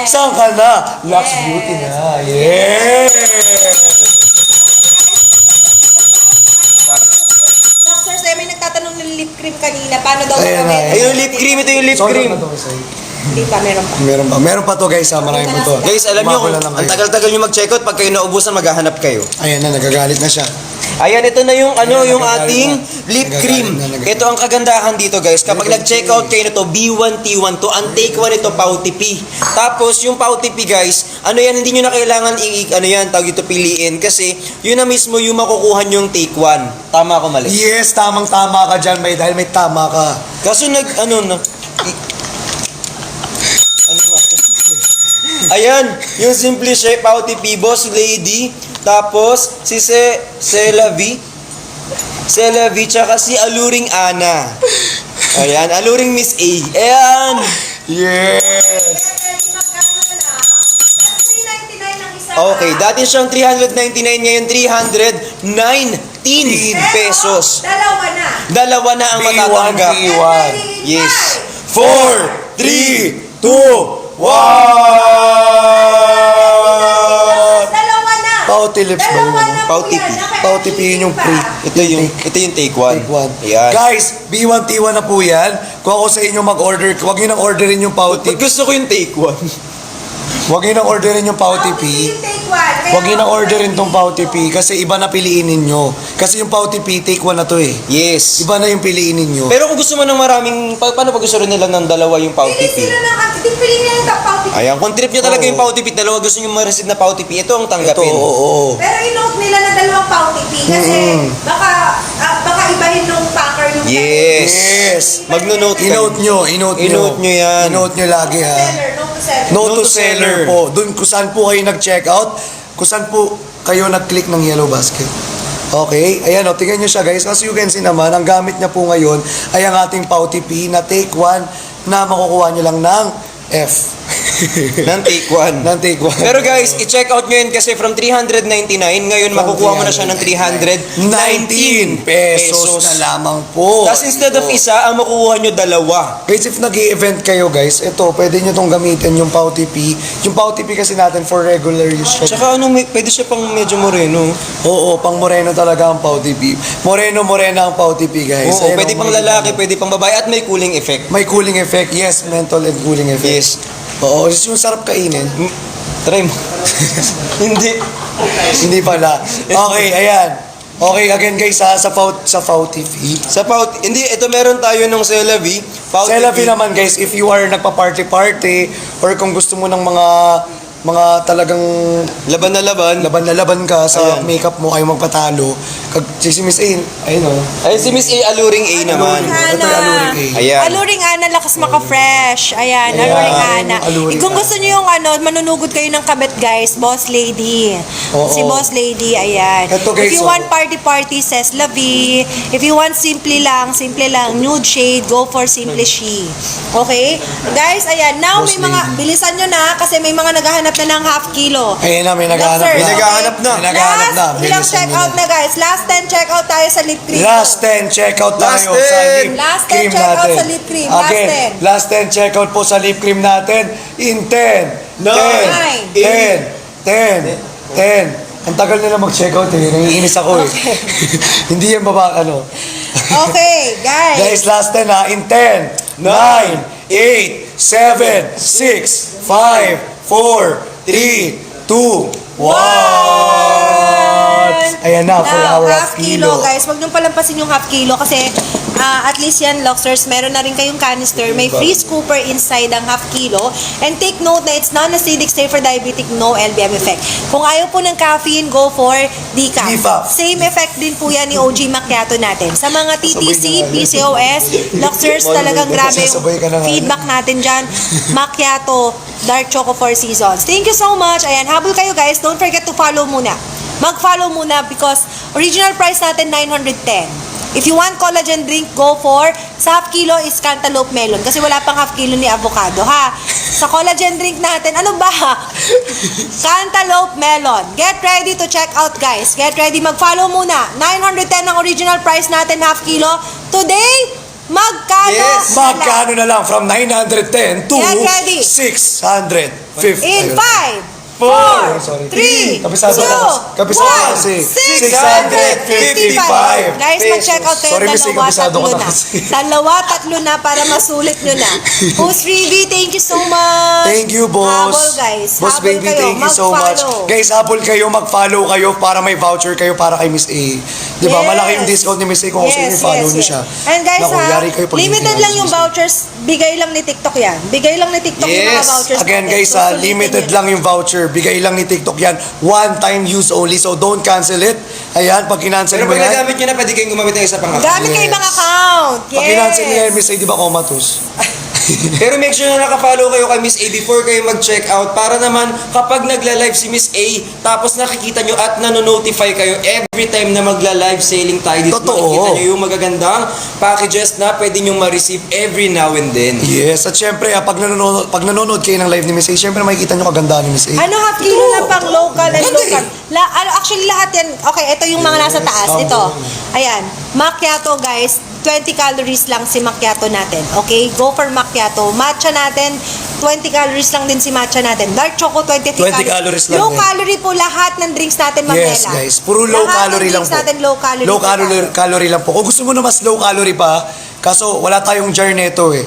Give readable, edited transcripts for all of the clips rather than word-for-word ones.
Saan ka na? Lux Beauty na. Yes! Doctor, sir, may nagtatanong ng lip cream kanina. Paano daw Ayan na, gagawin? ayan. Yung lip cream, ito yung lip cream. Hindi pa, meron pa. Meron pa. Meron pa to guys ha. Marami pa to. Guys, alam nyo, Kumakula lang ang kayo. tagal-tagal nyo mag-checkout, pag kayo naubusan, maghahanap kayo. Ayan na, nagagalit na siya. Ayan, ito na yung Ayan, yung nagagalit ating na. lip Nagagalit cream. na, nagagalit. Ito ang kagandahan dito guys. Kapag nag-checkout kayo na to, B1, T1 to, ang take 1 ito, Pauti P. Tapos, yung Pauti P guys, ano yan, hindi nyo na kailangan ano yan, tawag ito piliin. Kasi, yun na mismo yung makukuha nyo yung take 1. Tama ako mali? Yes, tamang-tama ka dyan. Dahil may tama ka. Kaso Ayan, yung Simply Shape Pauti P, Boss Lady, tapos si Celavi, tsaka si Aluring Ana. Ayan, Aluring Miss A. Ayan. Yes! Okay, dati siyang 399, ngayon 319 pesos. Dalawa na. Dalawa na ang matatanggap. B1. Yes. 4, 3, 2, 1! Dalawa na. Pauti lips ba yun? Dalawa na po Pauti yan. P. Pauti P yun yung free. Ito yung take 1. Take one. Ayan. Guys, B1, T1 na po yan. Kung ako sa inyo mag-order, huwag nyo nang orderin yung Pauti. Ba't gusto ko yung take 1? Huwag nyo nang orderin yung Pauti P. Huwag nyo nang orderin tong Pauti P kasi iba na piliin ninyo. Kasi yung Pauti P, take 1 na to eh. Yes. Iba na yung piliin ninyo. Pero kung gusto mo ng maraming, paano pag gusto rin nila ng dalawa yung Pauti Pili P? sila ng pili nila yung Pauti P. Ayan, kung trip nyo talaga Oo. yung Pauti P, dalawa gusto nyo ma-receive na Pauti P, ito ang Ito, tanggapin. oo. Pero i-note nila na dalawang Pauti P kasi baka ibahin nung packer yung Yes. Yes. Magno-note kayo. I-note nyo, i-note nyo. I-note nyo yan. I-note nyo lagi ha. Note to seller. No to seller po. Doon kung saan po kayo nag-check out, kung saan po kayo nag-click ng yellow basket. Okay? Ayan o, tingnan nyo siya guys. As you can see naman, ang gamit niya po ngayon ay ang ating Pauti P na take 1 na makukuha nyo lang ng F. Ng take 1. ng take 1. Pero guys, i-check out nyo yun kasi from 399, ngayon makukuha mo na siya ng 319 pesos na lamang po. Tapos instead of isa, ang makukuha nyo dalawa. Guys, if nag-i-event kayo guys, ito, pwede nyo tong gamitin yung Pauti P. Yung Pauti P kasi natin for regular use. Tsaka pwede siya pang medyo moreno. Oo, pang moreno talaga ang Pauti P. Morena ang Pauti P, guys. Oo, Ayan, pwede oh, pang lalaki, pwede pang babae, at may cooling effect. May cooling effect. Yes, mental and cooling effect. Yes. Oo, yung sarap kainin. Try mo. Hindi. Hindi pala. Okay, ayan. Okay, again guys, sa Pauti P. Hindi, ito meron tayo nung Celavi. Sa LV naman guys, if you are nagpa-party-party or kung gusto mo ng mga talagang Laban na laban ka sa Ayan. makeup mo, ayaw magpatalo. Si Miss A, ayun o. Ay, si Miss A, Aluring A naman. Ito yung Aluring A. Ayan. Aluring Ana, lakas maka-fresh. Ayan, Ayan, Aluring Ana. Aluring Kung Ana. gusto niyo yung manunugod kayo ng kabit, guys, Boss Lady. Oo. Si Boss Lady, ayan. Ito, guys, If you oh. want party, says Lavi. If you want simple lang, nude shade, go for Simply She. Okay? Guys, ayan. Now, Boss may mga, Lady. bilisan nyo na kasi may mga naghahanap na ng half kilo. Ayan na, may naghahanap Doctor, na. May naghahanap na. May naghahanap na. Last, ilang Bilisan check nyo out na guys. Last 10 check out tayo sa lip cream. Last 10 checkout tayo Last sa 10. lip Last 10 cream checkout natin. sa lip cream. Last Okay, 10. last 10 checkout po sa lip cream natin in 10, 10, 10, 10, 10. Ang tagal nila mag-checkout eh. Nangiinis ako eh. Hindi yan baba, ano. Okay, guys. Guys, last 10 ha. In 10, 9, 8, 7, 6, 5, 4, 3, 2, 1. Ayan na, for Now, our half kilo. guys. Huwag niyong palampasin yung half kilo kasi at least yan, Loxers, meron na rin kayong canister. May free scooper inside ang half kilo. And take note na it's non-acidic, safe for diabetic, no LBM effect. Kung ayaw po ng caffeine, go for decaf. Decaf. Same effect din po yan ni OG Macchiato natin. Sa mga TTC, Sabay na nga. PCOS, Loxers, talagang grabe yung Sasabay ka na nga. feedback natin dyan. Macchiato, Dark Choco 4 Seasons. Thank you so much. Ayan, habol kayo guys. Don't forget to follow muna. Mag-follow muna because original price natin 910. If you want collagen drink, go for sa half kilo is cantaloupe melon kasi wala pang half kilo ni avocado ha. Sa collagen drink natin, ano ba? Cantaloupe melon. Get ready to check out guys. Get ready, mag-follow muna. 910 ang original price natin half kilo. Today, magkano? Yes. Magkano na lang from 910 to Get ready. 650. In Ayun. 5, 4, 3, 2, 1, Kabisado kasi. 655. Guys, mag-check out kayo. Sorry, Miss A, kabisado ko na kasi. Dalawa, tatlo na para masulit nyo na. Host Rivi, thank you so much. Thank you, boss. Habol, guys. Boss Habol baby, kayo. thank you so much. Mag-follow. Guys, habol kayo, mag-follow kayo para may voucher kayo para kay Miss A. Di ba? Yes. Malaki yung discount ni Miss A kung sino yung follow niyo siya. And guys, Naku, yari kayo pag limited hindi lang namin yung si Miss A. vouchers. Bigay lang ni TikTok yan. Bigay lang ni TikTok yung mga Yes. vouchers. Again natin. guys, So, sulitin limited nyo. lang yung voucher. Bigay lang ni TikTok yan. One time use only. So don't cancel it. Ayan, pag kinancel Pero mo pag yan, nagamit nyo na, pwede kayong gumamit ng isa pang Gamit kayo Yes. ibang account. Yes. pag kinancel mo yan, Miss A, di ba comatose? Pero make sure na nakafollow kayo kay Miss A before kayo mag-check out para naman kapag nagla-live si Miss A tapos nakikita nyo at nanonotify kayo every time na magla-live selling tayo dito. Totoo. Makikita nyo yung magagandang packages na pwede nyo ma-receive every now and then. Yes, at syempre, pag nanonood kayo ng live ni Miss A, syempre makikita nyo kagandahan ni Miss A. Ano, half kilo lang pang local and local. Actually, lahat yan. Okay, ito yung mga nasa taas. Ito. Ayan. Macchiato, guys. 20 calories lang si macchiato natin. Okay? Go for macchiato. Matcha natin, 20 calories lang din si matcha natin. Dark choco, 23 20 calories lang Low din. calorie po lahat ng drinks natin, Mamela. Yes, guys. Puro low Lahat calorie ng lang drinks po. natin, low calorie. Low po tayo. calorie lang po. Kung gusto mo na mas low calorie pa, kaso wala tayong jar neto eh.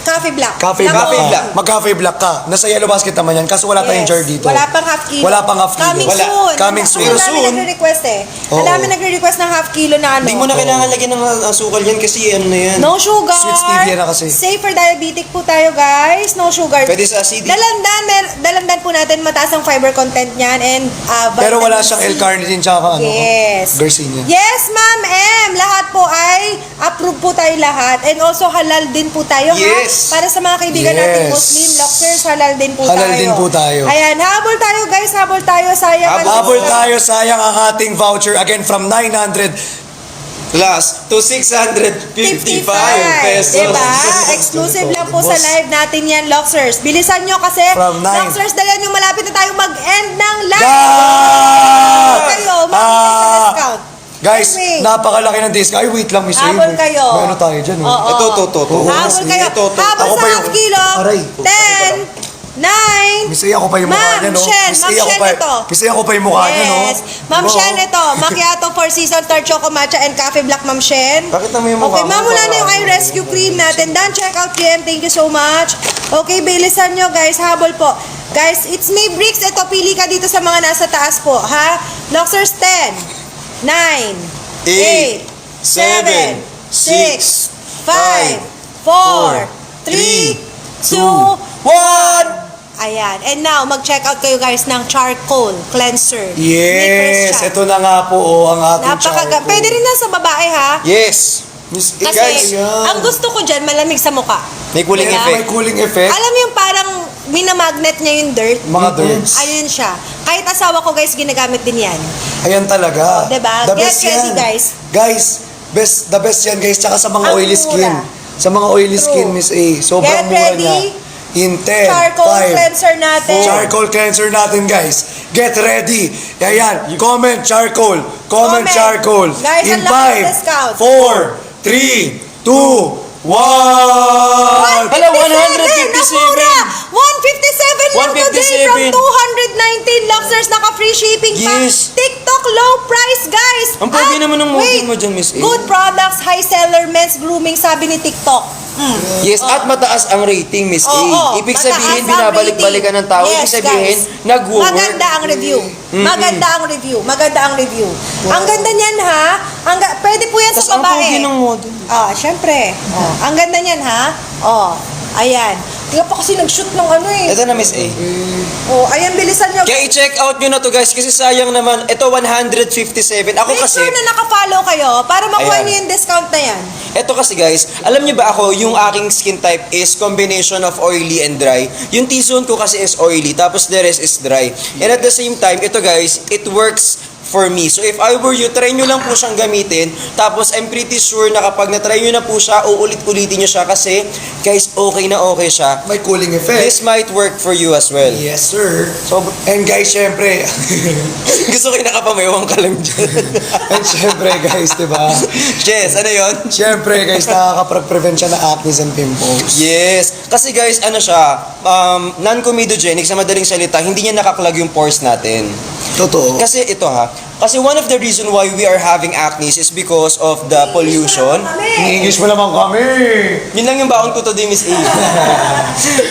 Coffee black. Cafe Nako. black Coffee ka. black. Mag-cafe black ka. Nasa yellow basket naman yan. Kaso wala tayong Yes. jar dito. Wala pang half kilo. Wala pang half kilo. Coming Wala. soon. Coming Kasi soon. ang dami Soon. nagre-request eh. Oo. Ang dami nagre-request ng half kilo na ano. Hindi mo na kailangan lagyan ng asukal yan kasi ano na yan. No sugar. Sweet stevia na kasi. Safe for diabetic po tayo, guys. No sugar. Pwede sa acidic. Dalandan po natin mataas ang fiber content niyan and Pero wala vitamin siyang C. L-carnitine tsaka ano, Yes. Garcinia. Yes, Ma'am M. Lahat po ay approve po tayo lahat. And also halal din po tayo, Yes. ha? Para sa mga kaibigan Yes. natin Muslim, Lockers, halal din po Halal tayo. din po tayo. Ayan, habol tayo, guys. Habol tayo. Sayang. Habol tayo, sayang ang ating voucher. Again, from 900 Plus to 655 pesos. Diba? Exclusive lang po sa Boss. live natin yan, Loxers. Bilisan nyo kasi, From 9. Loxers, dalian nyo malapit na tayo mag-end ng live. God! Kayo, mag-end sa discount. Guys, Anyway. napakalaki ng discount. Ay, wait lang, Miss A. Habol kayo. May ano tayo dyan, Oo. eh. Ito, to. Oo. Habol kayo. Ito. Habol Ako sa pa half yung- kilo. Aray. 10, 9, Miss A, ako pa yung mukha Ma'am niya, no? Shen, Miss A, Ma'am ako Shen pa- ito. Miss A, ako pa yung mukha niya, no? Yes. Ma'am Diba? Shen ito. Macchiato 4 Seasons, Dark Choco Matcha, and Cafe Black, Ma'am Shen. Bakit naman yung mukha Okay, mo? ma'am, wala na yung eye rescue cream natin. Done, check out PM. Thank you so much. Okay, bilisan nyo, guys. Habol po. Guys, it's me, Bricks. Ito, pili ka dito sa mga nasa taas po, ha? Loxers 10, 9, 8, 7, 6, 5, 4, 3, 2, 1. Ayan. And now, mag-check out kayo guys ng charcoal cleanser. Yes, ito na nga po, ang ating charcoal. Pwede rin na sa babae, ha? Yes. Miss A, Kasi, ayan. ang gusto ko dyan, malamig sa mukha. May cooling Diba? May effect. cooling effect. Alam mo yung parang minamagnet niya yung dirt? Mga dirts. Ayun siya. Kahit asawa ko guys, ginagamit din yan. Ayan talaga. Diba? The Get best ready, yan. guys. Guys, the best yan guys. Tsaka sa mga Ang oily mura. skin. Sa mga oily True. skin, Miss A. Sobrang Get mura ready. niya. In 10, Charcoal 5, cleanser natin. Charcoal cleanser natin, guys. Get ready. Ayan. Comment charcoal. Comment Comment. charcoal. Guys, In ang laki ng discount. 5, 4, 3, 2, 1. Hala, 157! 157 lang today from 157. 219 Luxers. Naka-free shipping pa. Yes. TikTok low price, guys. Ang pogi naman ng model wait. mo dyan, Miss A. Good products, high seller, men's grooming, sabi ni TikTok. Yes, at mataas ang rating, Miss A. Oo, Ibig mataas sabihin, ang binabalik-balikan ng tao. Ibig Yes, sabihin, guys. nag-work. Maganda ang review. Maganda ang review. Maganda ang review. Ang ganda niyan, ha? Pwede po yan Tas sa ang babae. pogi ng model. Syempre. Ang ganda niyan, ha? Ayan. Kaya pa kasi nag-shoot ng ano eh. Ito na, Miss A. Ayan, bilisan nyo. Kaya i-check out nyo na to, guys, kasi sayang naman. Ito, 157. Ako Make kasi, sure na naka-follow kayo para makuha Ayan. niyo yung discount na yan. ito kasi guys, alam nyo ba ako, yung aking skin type is combination of oily and dry. Yung T-zone ko kasi is oily, tapos the rest is dry. And at the same time, ito guys, it works for me. So if I were you, try nyo lang po siyang gamitin. Tapos I'm pretty sure na kapag na-try nyo na po siya, uulit-ulitin nyo siya kasi guys, okay na okay siya. May cooling effect. This might work for you as well. Yes, sir. So, and guys, syempre, Gusto ko yung nakapamayawang ka lang dyan. and syempre, guys, di ba? Yes, ano yon? Syempre, guys, nakaka-prevent siya ng acne and pimples. Yes. Kasi guys, ano siya, non-comedogenic, sa madaling salita, hindi niya nakaklag yung pores natin. Totoo. Kasi ito kasi one of the reason why we are having acne is because of the pollution. Ni-English mo naman kami. Yun lang yung baon ko today, Miss A.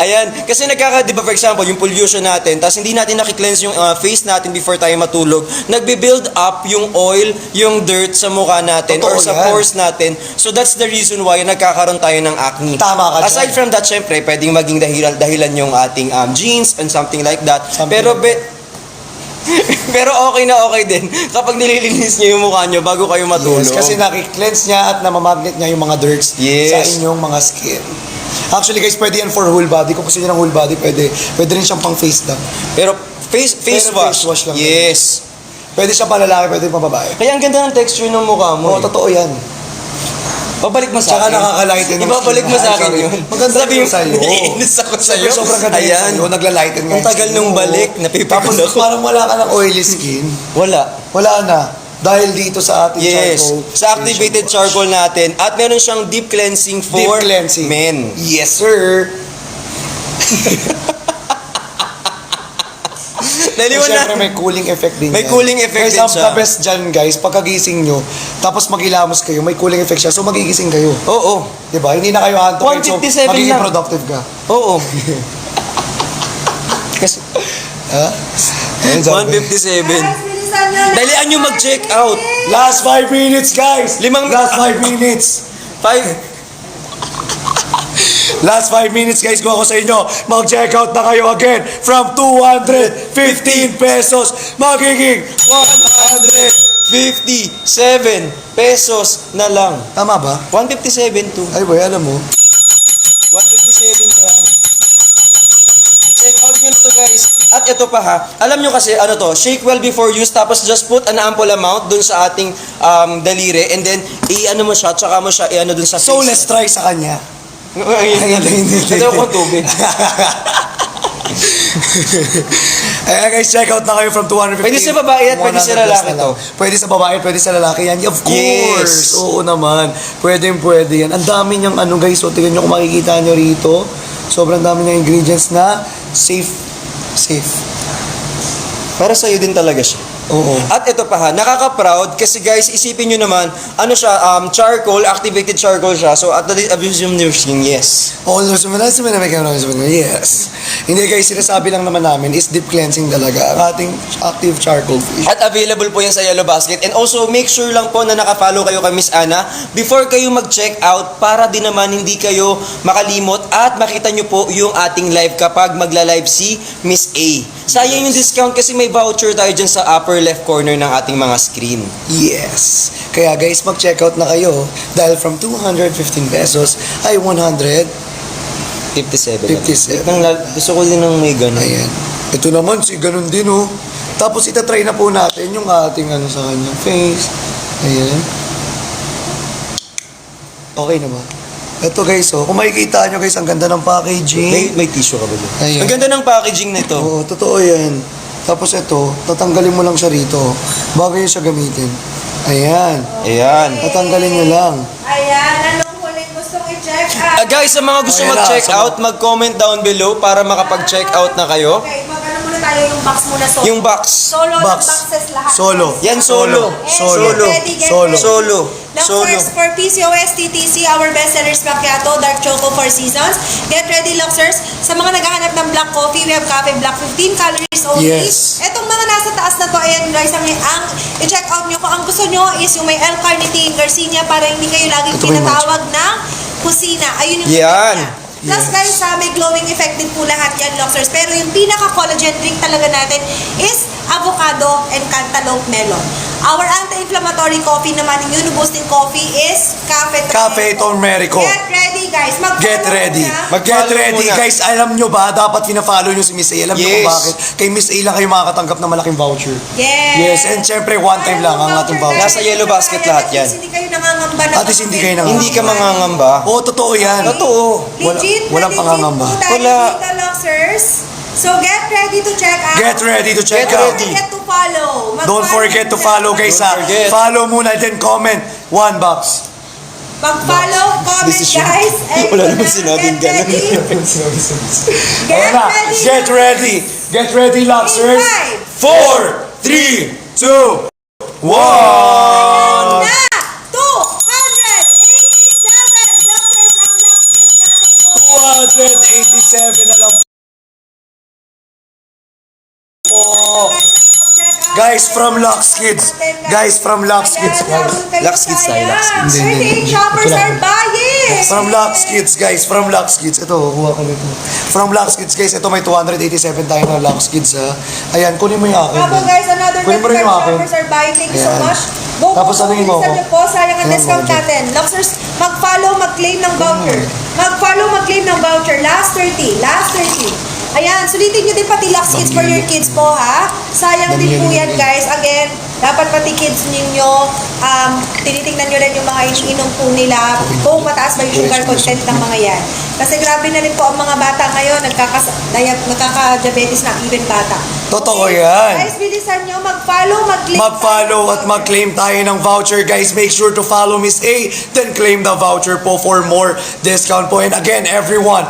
Ayan, kasi di ba for example, yung pollution natin, tapos hindi natin nakikleanse yung face natin before tayo matulog, nagbe-build up yung oil, yung dirt sa mukha natin or Totoo sa yan. pores natin. So that's the reason why nagkakaroon tayo ng acne. Tama ka dyan. Aside from that, syempre, pwedeng maging dahilan yung ating genes and something like that. Something Pero like pero okay na okay din kapag nililinis niyo yung mukha niyo bago kayo matulog. Yes, kasi nakikleanse niya at namamagnet niya yung mga dirts Yes. sa inyong mga skin. Actually, guys, pwede yan for whole body. Kung gusto niyo ng whole body, pwede rin siyang pang face lang. Pero face Pero wash. face wash lang. Yes. Pwede siya pang lalaki, pwede pang babae. Kaya ang ganda ng texture ng mukha mo. Oo, totoo yan. Babalik mo sa Tsaka akin. nakaka-lighten yung Ibabalik skin. mo sa Ay, akin sorry. yun. Maganda Sabi yun mo, sa'yo. naiinis ako sa'yo. Sobrang ganda yun Ayan. sa'yo. Nagla-lighten nga Ang yung tagal skin nung mo. balik, napipikon Tapos ako. parang wala ka ng oily skin. Wala. Wala na. Dahil dito sa ating Yes. charcoal. Sa activated facial wash. charcoal natin. At meron siyang deep cleansing for Deep cleansing. men. Yes, sir. Dali mo Siyempre na. may cooling effect din May yan. cooling effect guys, din ang siya. the best dyan, guys, pagkagising nyo, tapos maghilamos kayo, may cooling effect siya, so magigising kayo. Oo. Diba? Hindi na kayo antok, so 157 magiging lang. productive ka. Oo. Kasi Ha? Ayun, sabi. 157. Guys, bilisan nyo na. Dalian nyo mag-check out. Last 5 minutes, guys! Last 5 minutes! 5. Last 5 minutes, guys, kung ako sa inyo, mag-check out na kayo again from 215 pesos, magiging 57 pesos na lang. Tama ba? 157 to. Ay, boy, alam mo. 157 na lang. Check out nyo to, guys. At ito pa ha, alam nyo kasi ano to, shake well before use, tapos just put an ample amount dun sa ating daliri, and then i-ano mo siya, tsaka mo siya i-ano dun sa face. So, let's try sa kanya. Ayan, ito ko tubig. Ayan, guys, check out na kayo from 215. Pwede sa babae at pwede sa 100 lalaki plus na lang. to. Pwede sa babae, pwede sa lalaki yan. Of course. Yes. Oo naman. Pwede yan. Ang dami niyang ano, guys. So, tingnan nyo kung makikita nyo rito. Sobrang dami niyang ingredients na safe. Para sa'yo din talaga siya. Oo. At ito pa ha, nakaka-proud kasi guys, isipin nyo naman, ano siya, charcoal, activated charcoal siya. So at the abuse yung nursing, yes. All those yes. Hindi, guys, sinasabi lang naman namin is deep cleansing talaga ang ating active charcoal fish. At available po yan sa Yellow Basket. And also, make sure lang po na nakafollow kayo kay Miss Ana before kayo mag-check out para din naman hindi kayo makalimot at makita nyo po yung ating live kapag magla-live si Miss A. Sayang yung discount kasi may voucher tayo dyan sa upper left corner ng ating mga screen. Yes. Kaya guys, mag-check out na kayo dahil from 215 pesos ay 57. 57. Gusto ko din ng may ganun. Ayan. Ito naman, si ganun din, oh. Tapos itatry na po natin yung ating ano sa kanya face. Ayan. Okay na ba? Ito guys, oh. Kung makikita nyo guys, ang ganda ng packaging. May tissue ka ba dyan? Ayan. Ang ganda ng packaging nito. Oo, totoo yan. Tapos ito, tatanggalin mo lang siya rito bago nyo siya gamitin. Ayan. Ayan. Tatanggalin nyo lang. Ayan, anong huling gustong i-check out? Guys, sa mga gusto Ayan na, mag-check sa mga- out, mag-comment down below para makapag-check out na kayo. Okay, mag-ano muna tayo yung box muna. Solo. Yung box. Solo ng Box. boxes lahat. Solo. Yan, solo. And Solo. get ready, get Solo. ready. Solo. Now Solo. first, for PCOS TTC, our bestsellers macchiato, dark choco 4 seasons. Get ready, Luxers. Sa mga naghahanap ng black coffee, we have cafe black, 15 calories only. Yes. Etong mga nasa taas na to, ayan guys, ang i-check out nyo. Kung ang gusto nyo is yung may L-carnitine, Garcinia, para hindi kayo laging Ito ba yung tinatawag ng kusina. Ayun yung Yan. effect niya. Plus guys, may glowing effect din po lahat yan, Luxers. Pero yung pinaka-collagen drink talaga natin is avocado and cantaloupe melon. Our anti-inflammatory coffee naman, immune boosting coffee is Cafe Turmerico. Get ready, guys. Get ready. Muna. Get ready. muna. Guys, alam nyo ba, dapat pina-follow nyo si Miss A. Alam nyo kung Yes. bakit. Kay Miss A lang kayo makakatanggap ng malaking voucher. Yes. Yes, and syempre, one time lang ang ating voucher. Nasa yellow basket lahat yan. At least hindi kayo nangangamba na. At least hindi kayo nangangamba. Hindi ka mangangamba. Oo, totoo yan. Totoo. Legit, walang pangangamba. Wala. Wala. Dito, Luxers. So get ready to check out. Get ready to check Get out. ready. Don't forget to follow. Don't forget to follow, guys, ha. Don't forget. Follow muna, then comment. $1. Mag-follow, comment, Decision. guys. And Wala naman get sinabing ganun. ready. Ayan na. ready. Get ready. Get ready, Luxers. In 4, 3, 2, 1. Na! 287 Luxers ang Luxers natin po. 287 na lang po. Guys, from Lux Kids. Guys, from Lux Kids, guys. Lux Kids tayo, Lux Kids. Hindi. 38 shoppers are buying. From Lux Kids, guys. From Lux Kids. Ito, kuha ko nito. From Lux Kids, guys. Ito, may 287 tayo ng Lux Kids, ha. Ayan, kunin mo yung akin. Bravo guys, another Kunin mo rin 25 yung akin. shoppers are buying. Thank you so Ayan. much. Go, Tapos go, sabihin mo bilisan ako. niyo po. Sayang ang Ayan, discount mga natin. Luxers, mag-follow, mag-claim ng voucher. Mag-follow, mag-claim ng voucher. Last 30. Last 30. Ayan, sulitin nyo din pati Lux Kids for your kids po, ha? Sayang din po yan, guys. Again, dapat pati kids ninyo, tinitingnan nyo rin yung mga iniinom po nila kung mataas ba yung sugar content ng mga yan. Kasi grabe na rin po ang mga bata ngayon, nagkaka-diabetes na even bata. Totoo yan. Guys, bilisan nyo, mag-follow, mag-claim. Mag-follow at mag-claim tayo ng voucher, guys. Make sure to follow Miss A, then claim the voucher po for more discount po. And again, everyone,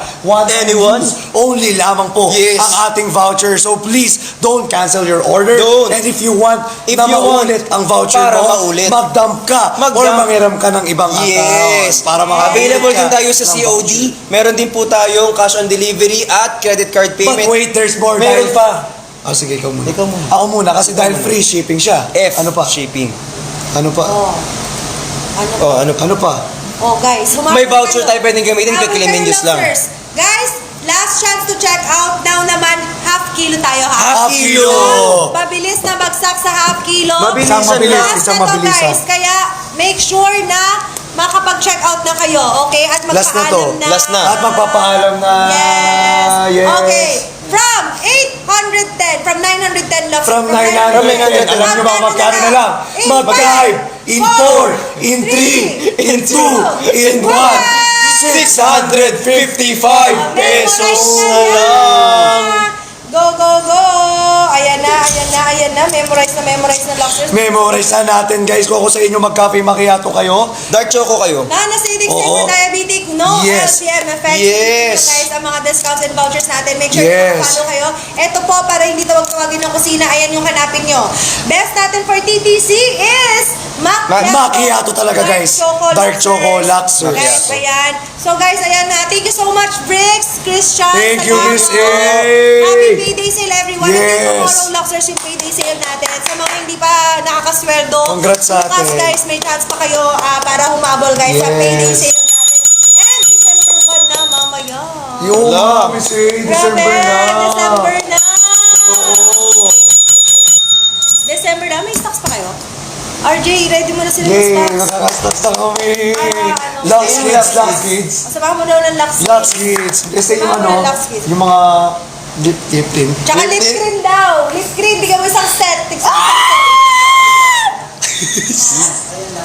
Anyone? only lamang po Yes. ang ating voucher. So please, don't cancel your order. Don't. And if you want If na you want, maulit ang voucher para mo, maulit. mag-dump ka or Mag-dump. mangiram ka ng ibang Yes. account. Para makaulit Available ka din tayo sa ng COD. voucher. Meron din po tayong cash on delivery at credit card But payment. wait, there's more. Meron dahil pa. sige, ikaw muna. Ikaw muna. Ako muna kasi dahil free shipping siya. F. Ano pa? Shipping. Ano pa? Oh. Ano? Oh, ano pa? Ano pa? Oh, guys, May voucher tayo pwedeng gamitin, kikilamin just lang. Guys, last chance to check out. Now naman, half kilo tayo, ha? Half kilo. Mabilis na bagsak sa half kilo. Mabilisan Isang mabilis, Last isang na to, mabilisan. guys. Kaya, make sure na makapag-check out na kayo, okay? At Last na to. magpaalam na. Last na. At magpapaalam na. Yes. Yes. Okay. From 810, from 910 lang. From 910. Alam nyo ba magkano na lang? Mag-5, in 4, in 3, in 2, in 1. 655 pesos na lang. Go, go, go! Ayan na, ayan na, ayan na. Memorize na Luxers. Memorize na natin, guys. Kung ako sa inyo mag-cafe macchiato kayo, Dark choco kayo. Non-acidic, Oo. zero diabetic, no Yes. LCM effect. Yes. So guys, ang mga discounts and vouchers natin, make sure Yes. na follow kayo. Ito po, para hindi tawag-tawagin ng kusina, ayan yung hanapin nyo. Best natin for TTC is macchiato talaga, guys. Dark choco, Luxers. Guys, ayan. So guys, ayan na. Thank you so much, Bricks, Christian. Thank you, salamat Miss po. A. Happy payday sale, everyone. Yes. And tomorrow, Luxers, yung payday sale natin. Sa mga hindi pa nakakasweldo, Congrats sa bukas, atin. guys, may chance pa kayo para humabol, guys, sa Yes. payday sale natin. And December 1 na, mamaya. yung Wala. Miss A, December Grabe, na. December na. Oo. December na. May stocks pa kayo? RJ, ready mo na sila ng Yay, stocks. nakakastats na kami. Ano? Lux Ayun, Kids, Lux Kids. Sabahan mo daw ng Lux Lux Kids. Kasi yung Sabahan mo ano, ng Lux Kids. yung mga lip tint. Tsaka lip cream daw. Lip cream, bigyan mo isang set.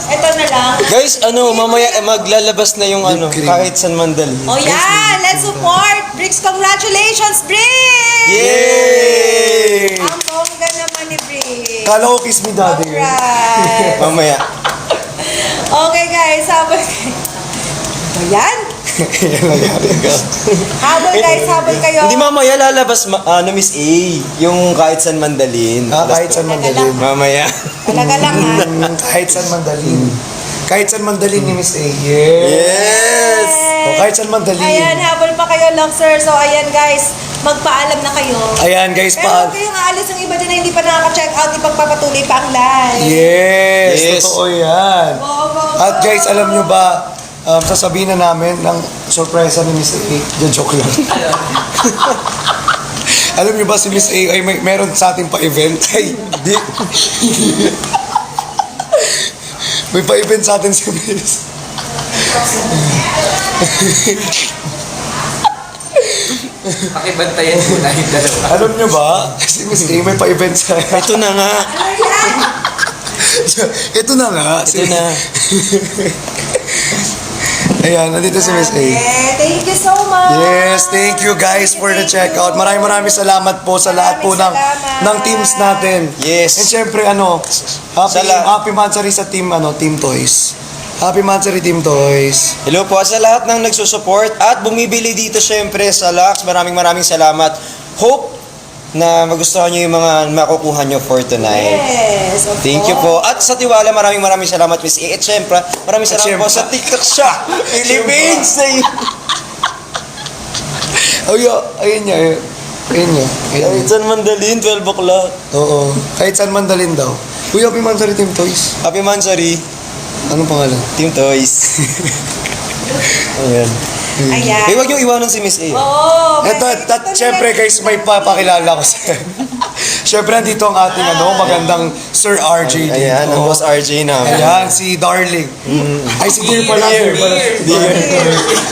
Ito na lang. Guys, ano, mamaya maglalabas na yung ano, cream. kahit San Mandal. Oh yeah, let's support. Bricks, congratulations, Bricks! Yay! Ang bongga naman ni Bricks. Kala ko kiss me daddy. Alright. Mamaya. Okay guys, habol Ayan. Habol guys, habol kayo. Hindi mamaya lalabas, Miss A, yung kahit San Mandalin. Kahit San Mandalin. Mamaya. Talaga lang ha. Kahit San Mandalin. Kahit San Mandalin ni Miss A. Yes! O, kahit San Mandalin. Ayan, habol pa kayo lang sir. So ayan guys, magpaalam na kayo. Ayan guys, Pero huwag kayong aalis ng iba dyan na hindi pa nakaka-check out, ipagpapatuloy pa ang live. Yes, Yes. totoo yan. Go, go, go. At guys, alam nyo ba, sasabihin na namin ng sorpresa ni Miss A. Joke lang. Alam nyo ba si Miss A ay meron sa ating pa-event? Ay, di. May pa-event sa atin si Miss. Pakibantayan mo na yung dalawa. Alam nyo ba? Si Miss A may pa-event sa... Ito na nga. Ito na nga. Ito na. Ayan, nandito si Miss A. Thank you so much. Yes, thank you guys for the checkout. Maraming salamat po sa lahat po ng teams natin. Yes. And syempre happy Mansari sa team Team Toys. Happy Mansari Team Toys. Hello po sa lahat ng nagsusupport at bumibili dito syempre sa Lux. Maraming salamat. Hope na magustuhan nyo yung mga makukuha nyo for tonight. Yes, of Thank you po. At sa tiwala, maraming salamat, Miss A. At syempre, maraming salamat po sa TikTok Shop Philippines. Ayun niya. Ayun niya. Kahit saan Mandalin, 12 o'clock. Oo. Kahit saan mandalin daw. Uy, Happy Mansari Team Toys. Happy Mansari, Anong pangalan? Team Toys. Ayan. Ayan. Huwag nyo iwanan si Miss A. Oh, Siyempre guys, may papakilala ko sa... Siyempre, nandito ang ating magandang Sir RJ dito. Ayan, ang boss RJ namin. Ayan, si Darling. Ay, si Dear pala.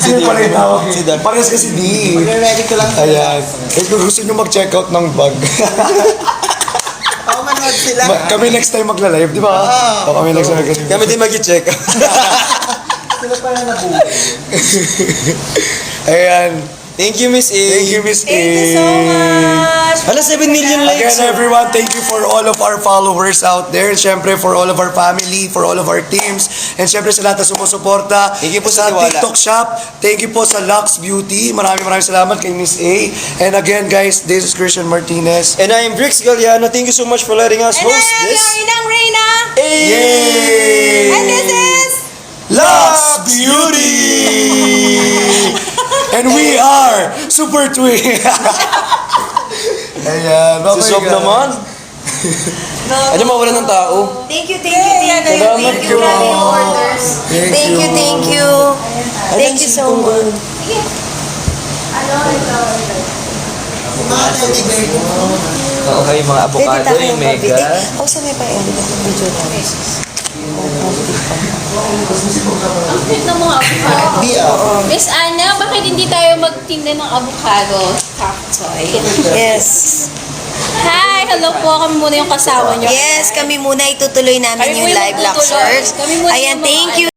Dear pala yung tawag. Parehas kasi D. Ready ko lang. Ayan. Eh, kung gusto nyo mag-check out ng bag. Ako manood sila. Kami next time magla-live, di ba? O, kami next time magla-live. Kami din mag-check. Sila pa na nabuhay. Ayan. Thank you, Miss A. Thank you, Miss A. Thank you so much. Hala, 7 million likes. Again, everyone, thank you for all of our followers out there. And syempre, for all of our family, for all of our teams. And syempre, sa lahat na sumusuporta. Thank you po sa sa tiwala. TikTok Shop. Thank you po sa Lux Beauty. Maraming salamat kay Miss A. And again, guys, this is Christian Martinez. And I am Brix Galliano. Thank you so much for letting us And host I am this. your Inang Reyna. Yay! And this is... Lux Beauty! And we are Super Twin. Ayan, Si Sob naman. Ano mawala ng tao? Thank you. Salamat Thank you, po. Daddy Orders. Thank you. Thank you so much. Okay, yung mga avocado, yung mega. Oh, sa may pa yun. Video na. Ang cute ng mga avocado. Miss Anna, bakit hindi tayo magtinda ng avocado? Kaktoy. Yes. Hi! Hello po. Kami muna yung kasama nyo. Yes, kami muna itutuloy namin Kami yung muna live tutuloy. Luxers. Kami muna Ayan, yung mga thank you